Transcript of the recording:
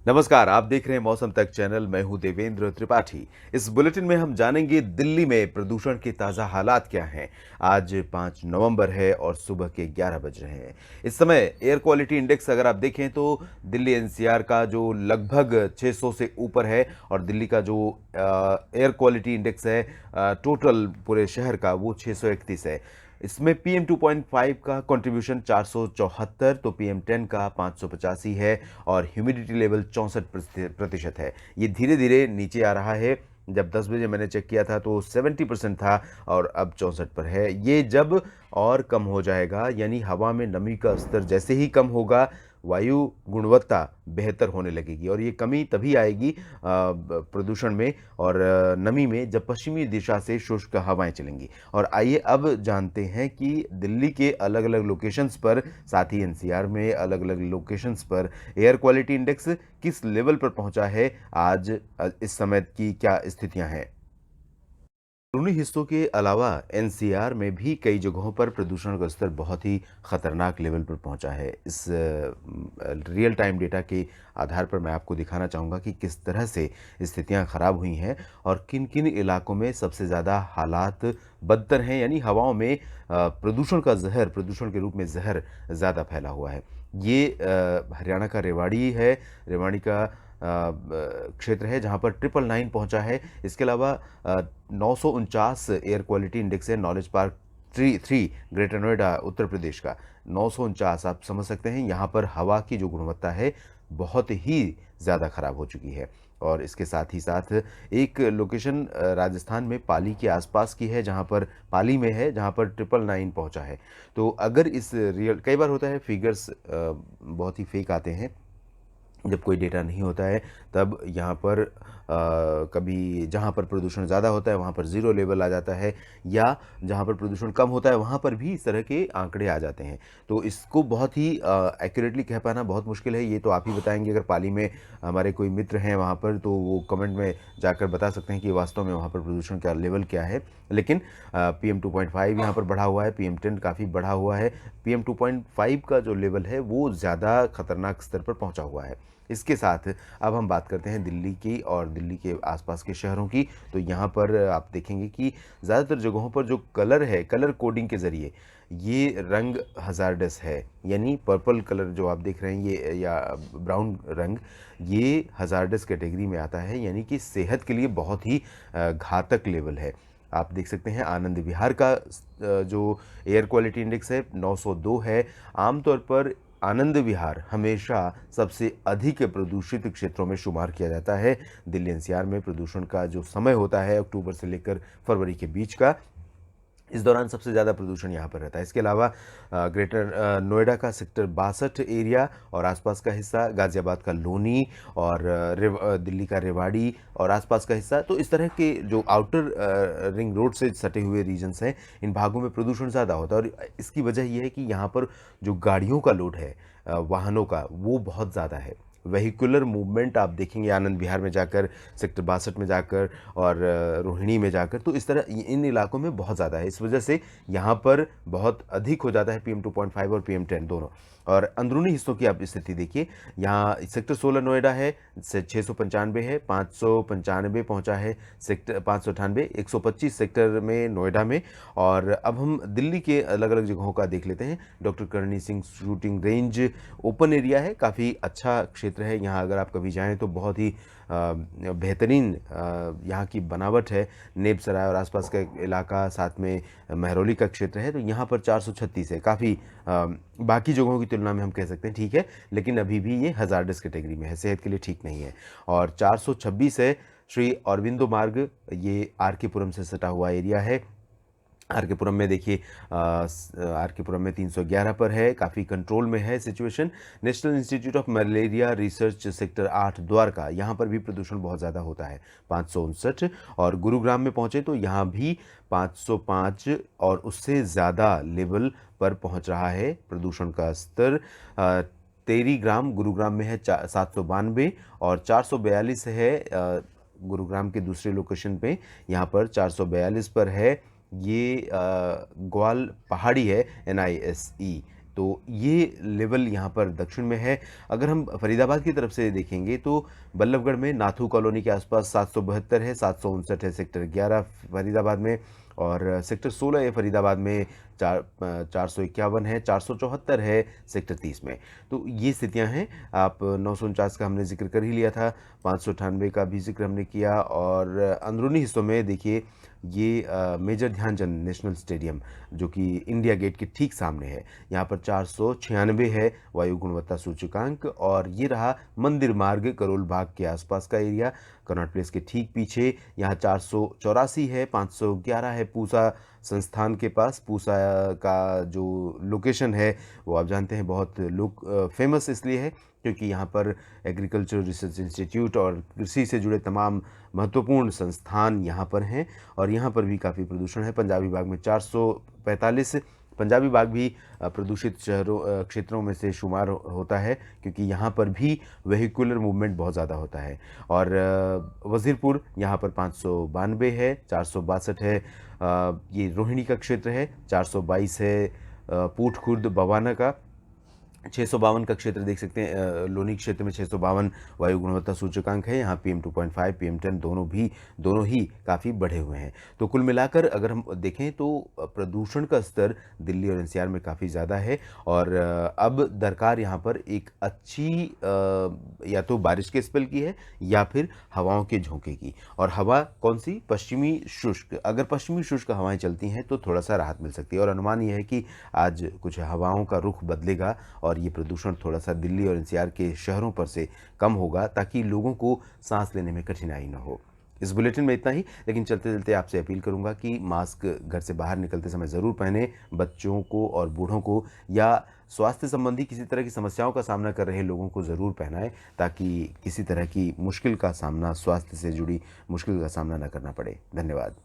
नमस्कार, आप देख रहे हैं मौसम तक चैनल। मैं हूं देवेंद्र त्रिपाठी। इस बुलेटिन में हम जानेंगे दिल्ली में प्रदूषण के ताज़ा हालात क्या हैं। आज 5 नवंबर है और सुबह के 11 बज रहे हैं। इस समय एयर क्वालिटी इंडेक्स अगर आप देखें तो दिल्ली एनसीआर का जो लगभग 600 से ऊपर है और दिल्ली का जो एयर क्वालिटी इंडेक्स है टोटल पूरे शहर का वो 631 है। इसमें पीएम 2.5 का कंट्रीब्यूशन 474, तो पीएम 10 का 585 है और ह्यूमिडिटी लेवल 64% है। ये धीरे धीरे नीचे आ रहा है। जब 10 बजे मैंने चेक किया था तो 70% था और अब 64 पर है। ये जब और कम हो जाएगा, यानी हवा में नमी का स्तर जैसे ही कम होगा, वायु गुणवत्ता बेहतर होने लगेगी और ये कमी तभी आएगी प्रदूषण में और नमी में, जब पश्चिमी दिशा से शुष्क हवाएं चलेंगी। और आइए अब जानते हैं कि दिल्ली के अलग अलग लोकेशंस पर, साथ ही एनसीआर में अलग अलग लोकेशंस पर एयर क्वालिटी इंडेक्स किस लेवल पर पहुंचा है। आज इस समय की क्या स्थितियां हैं। अंदरूनी हिस्सों के अलावा एनसीआर में भी कई जगहों पर प्रदूषण का स्तर बहुत ही खतरनाक लेवल पर पहुंचा है। इस रियल टाइम डेटा के आधार पर मैं आपको दिखाना चाहूँगा कि किस तरह से स्थितियां खराब हुई हैं और किन किन इलाकों में सबसे ज़्यादा हालात बदतर हैं, यानी हवाओं में प्रदूषण का जहर, प्रदूषण के रूप में जहर ज़्यादा फैला हुआ है। ये हरियाणा का रेवाड़ी है। रेवाड़ी का क्षेत्र है जहाँ पर 999 पहुँचा है। इसके अलावा 949 एयर क्वालिटी इंडेक्स है। Knowledge park three greater Noida Uttar Pradesh का 949, आप समझ सकते हैं यहाँ पर हवा की जो गुणवत्ता है बहुत ही ज़्यादा खराब हो चुकी है। और इसके साथ ही साथ एक लोकेशन राजस्थान में पाली के आसपास की है, जहाँ पर पाली में है, जहाँ पर 999 पहुँचा है। तो अगर इस रियल, कई बार होता है फिगर्स बहुत ही फेक आते हैं जब कोई डेटा नहीं होता है, तब यहाँ पर कभी जहाँ पर प्रदूषण ज़्यादा होता है वहाँ पर ज़ीरो लेवल आ जाता है, या जहाँ पर प्रदूषण कम होता है वहाँ पर भी इस तरह के आंकड़े आ जाते हैं। तो इसको बहुत ही एक्यूरेटली कह पाना बहुत मुश्किल है। ये तो आप ही बताएंगे। अगर पाली में हमारे कोई मित्र हैं वहाँ पर तो वो कमेंट में जाकर बता सकते हैं कि वास्तव में वहाँ पर प्रदूषण का लेवल क्या है। लेकिन पीएम 2.5 यहाँ पर बढ़ा हुआ है, पीएम 10 काफ़ी बढ़ा हुआ है। पीएम 2.5 का जो लेवल है वो ज़्यादा खतरनाक स्तर पर पहुँचा हुआ है। इसके साथ अब हम बात करते हैं दिल्ली की और दिल्ली के आसपास के शहरों की। तो यहाँ पर आप देखेंगे कि ज़्यादातर जगहों पर जो कलर है, कलर कोडिंग के ज़रिए ये रंग हज़ार्डस है, यानी पर्पल कलर जो आप देख रहे हैं ये, या ब्राउन रंग, ये हज़ार्डस कैटेगरी में आता है, यानी कि सेहत के लिए बहुत ही घातक लेवल है। आप देख सकते हैं आनंद विहार का जो एयर क्वालिटी इंडेक्स है 902 है। आमतौर पर आनंद विहार हमेशा सबसे अधिक प्रदूषित क्षेत्रों में शुमार किया जाता है। दिल्ली एनसीआर में प्रदूषण का जो समय होता है अक्टूबर से लेकर फरवरी के बीच का, इस दौरान सबसे ज़्यादा प्रदूषण यहाँ पर रहता है। इसके अलावा ग्रेटर नोएडा का सेक्टर 62 एरिया और आसपास का हिस्सा, गाज़ियाबाद का लोनी और दिल्ली का रेवाड़ी और आसपास का हिस्सा, तो इस तरह के जो आउटर रिंग रोड से सटे हुए रीजन्स हैं, इन भागों में प्रदूषण ज़्यादा होता है। और इसकी वजह ये है कि यहाँ पर जो गाड़ियों का लोड है, वाहनों का, वो बहुत ज़्यादा है। वेहिकुलर मूवमेंट आप देखेंगे आनंद विहार में जाकर, सेक्टर 62 में जाकर और रोहिणी में जाकर, तो इस तरह इन इलाकों में बहुत ज़्यादा है। इस वजह से यहाँ पर बहुत अधिक हो जाता है पीएम 2.5 और पीएम 10 दोनों। और अंदरूनी हिस्सों की आप स्थिति देखिए, यहाँ सेक्टर 16 नोएडा है, 695 है, 595 पहुँचा है सेक्टर 598, 125 सेक्टर में नोएडा में। और अब हम दिल्ली के अलग अलग जगहों का देख लेते हैं। Doctor Karni Singh shooting range open area है, काफ़ी अच्छा क्षेत्र है। यहाँ अगर आप कभी जाएँ तो बहुत ही बेहतरीन यहाँ की बनावट है। नेब सराय और आसपास का इलाका, साथ में महरौली का क्षेत्र है। तो यहाँ पर 436 है, काफ़ी बाकी जगहों की तुलना में हम कह सकते हैं ठीक है, लेकिन अभी भी ये हज़ार्डस कैटेगरी में है, सेहत के लिए ठीक नहीं है। और 426 है श्री अरविंदो मार्ग, ये आर के पुरम से सटा हुआ एरिया है। आर के पुरम में देखिए, आर के पुरम में 311 पर है, काफ़ी कंट्रोल में है situation. National institute of malaria research sector 8 Dwarka, यहाँ पर भी प्रदूषण बहुत ज़्यादा होता है, 559। और गुरुग्राम में पहुँचे तो यहाँ भी 505 और उससे ज़्यादा लेवल पर पहुँच रहा है प्रदूषण का स्तर। तेरी ग्राम गुरुग्राम में है 792 और 442 है गुरुग्राम के दूसरे लोकेशन पे, यहाँ पर 442 पर है। ये ग्वाल पहाड़ी है NISE। तो ये लेवल यहाँ पर दक्षिण में है। अगर हम फरीदाबाद की तरफ से देखेंगे तो बल्लभगढ़ में नाथू कॉलोनी के आसपास 772 है, 759 है सेक्टर 11 फरीदाबाद में, और सेक्टर 16 है फरीदाबाद में 451 है, 474 है सेक्टर 30 में। तो ये स्थितियां हैं। आप 949 का हमने जिक्र कर ही लिया था, 598 का भी जिक्र हमने किया, और अंदरूनी हिस्सों में देखिए ये मेजर ध्यानचंद नेशनल स्टेडियम जो कि इंडिया गेट के ठीक सामने है, यहाँ पर 496 है वायु गुणवत्ता सूचकांक, और ये रहा मंदिर मार्ग करोल बाग के आसपास का एरिया, कनॉट प्लेस के ठीक पीछे यहाँ 484 है, 511 है पूसा संस्थान के पास। पूसा का जो लोकेशन है वो आप जानते हैं बहुत लोग फेमस इसलिए है क्योंकि यहाँ पर एग्रीकल्चर रिसर्च इंस्टीट्यूट और कृषि से जुड़े तमाम महत्वपूर्ण संस्थान यहाँ पर हैं, और यहाँ पर भी काफ़ी प्रदूषण है। पंजाबी बाग में 445, पंजाबी बाग भी प्रदूषित शहरों क्षेत्रों में से शुमार होता है क्योंकि यहाँ पर भी वेहिकुलर मूवमेंट बहुत ज़्यादा होता है। और वज़ीरपुर यहाँ पर 592 है, 462 है, ये रोहिणी का क्षेत्र है, 422 है पूठ खुर्द बवाना का, 652 का क्षेत्र देख सकते हैं, लोनी क्षेत्र में 652 वायु गुणवत्ता सूचकांक है। यहाँ PM 2.5 PM 10 दोनों ही काफ़ी बढ़े हुए हैं। तो कुल मिलाकर अगर हम देखें तो प्रदूषण का स्तर दिल्ली और NCR में काफ़ी ज़्यादा है, और अब दरकार यहाँ पर एक अच्छी या तो बारिश के स्पेल की है या फिर हवाओं के झोंके की। और हवा कौन सी? पश्चिमी शुष्क। अगर पश्चिमी शुष्क हवाएं चलती हैं तो थोड़ा सा राहत मिल सकती है, और अनुमान यह है कि आज कुछ हवाओं का रुख बदलेगा और ये प्रदूषण थोड़ा सा दिल्ली और NCR के शहरों पर से कम होगा ताकि लोगों को सांस लेने में कठिनाई न हो। इस बुलेटिन में इतना ही, लेकिन चलते चलते आपसे अपील करूंगा कि मास्क घर से बाहर निकलते समय ज़रूर पहने। बच्चों को और बूढ़ों को या स्वास्थ्य संबंधी किसी तरह की समस्याओं का सामना कर रहे लोगों को ज़रूर पहनाएं ताकि किसी तरह की मुश्किल का सामना, स्वास्थ्य से जुड़ी मुश्किल का सामना न करना पड़े। धन्यवाद।